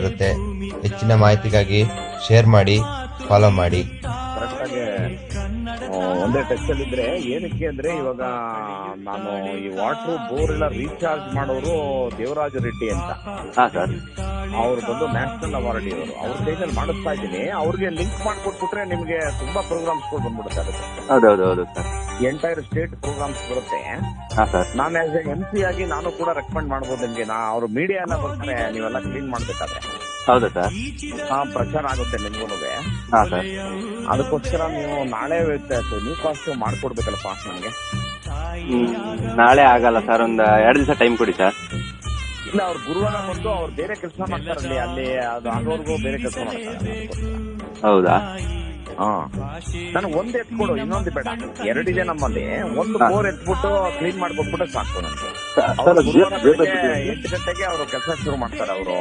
ಇರುತ್ತೆ. ಹೆಚ್ಚಿನ ಮಾಹಿತಿಗಾಗಿ ಶೇರ್ ಮಾಡಿ, ಫಾಲೋ ಮಾಡಿ. ಕರೆಕ್ಟಾಗಿ ಒಂದೇ ಟಚ್ ಅಲ್ಲಿ ಇದ್ರೆ ಏನಕ್ಕೆ ಅಂದ್ರೆ ಇವಾಗ ನಾನು ಈ ವಾಟರ್ ಬೋರ್ ಎಲ್ಲ ರೀಚಾರ್ಜ್ ಮಾಡೋರು ದೇವರಾಜ ರೆಡ್ಡಿ ಅಂತ. ಹಾ ಸರ್. ಅವ್ರು ಬಂದು ನ್ಯಾಷನಲ್ ಅವಾರ್ಡಿ ಅವರು. ಅವ್ರ ಕೈನಲ್ಲಿ ಮಾಡಿಸ್ತಾ ಇದ್ದೀನಿ. ಅವ್ರಿಗೆ ಲಿಂಕ್ ಮಾಡ್ಕೊಟ್ಬಿಟ್ರೆ ನಿಮ್ಗೆ ತುಂಬಾ ಪ್ರೋಗ್ರಾಮ್ಸ್ಗಳು ಬಂದ್ಬಿಡುತ್ತೆ. ಅದಕ್ಕೆ ಹೌದೌದು ಸರ್. ಎಂಟೈರ್ ಸ್ಟೇಟ್ ಪ್ರೋಗ್ರಾಮ್ಸ್ ಬರುತ್ತೆ. ಹಾ ಸರ್. ನಾನು ಆಸ್ ಎ MC ಆಗಿ ನಾನು ಕೂಡ ರೆಕಮೆಂಡ್ ಮಾಡ್ಬೋದು ನಿಮ್ಗೆ. ಅವ್ರ ಮೀಡಿಯಾ ಎಲ್ಲ ಬರ್ತಾರೆ, ನೀವೆಲ್ಲ ಕ್ಲೀನ್ ಮಾಡ್ಬೇಕಾದ್ರೆ. ಹೌದಾ ಸರ್. ಪ್ರಚಾರ ಆಗುತ್ತೆ ನಿಮ್ಗೂ. ಹಾ ಸರ್. ಅದಕ್ಕೋಸ್ಕರ ನೀವು ನಾಳೆ ನ್ಯೂ ಕಾಸ್ಟ್ ಮಾಡ್ಕೊಡ್ಬೇಕಲ್ಲಪ್ಪ ನನಗೆ. ನಾಳೆ ಆಗಲ್ಲ ಸರ್, ಒಂದು 2 ದಿವಸ ಟೈಮ್ ಕೊಡಿ ಸರ್. ಇಲ್ಲ, ಅವ್ರು ಗುರುವಾರ ಬಂದು ಅವ್ರು ಬೇರೆ ಕೆಲಸ ಮಾಡ್ತಾರಲ್ಲಿ. ಅಲ್ಲಿ ಅದು ಆಗೋರ್ಗು ಬೇರೆ ಕೆಲಸ ಮಾಡ್ತಾರೆ. ಹೌದಾ? ಹಾ, ನನಗೆ ಒಂದು ಎತ್ಕೊಡು, ಇನ್ನೊಂದು ಬೇಡ. 2 ಇದೆ ನಮ್ಮಲ್ಲಿ. ಒಂದು ಬೋರ್ ಎತ್ಬಿಟ್ಟು ಕ್ಲೀನ್ ಮಾಡ್ಕೊಟ್ಬಿಟ್ಟು ಸಾಕು ನನಗೆ. 8 ಗಂಟೆಗೆ ಅವರು ಕೆಲಸ ಶುರು ಮಾಡ್ತಾರೆ ಅವರು.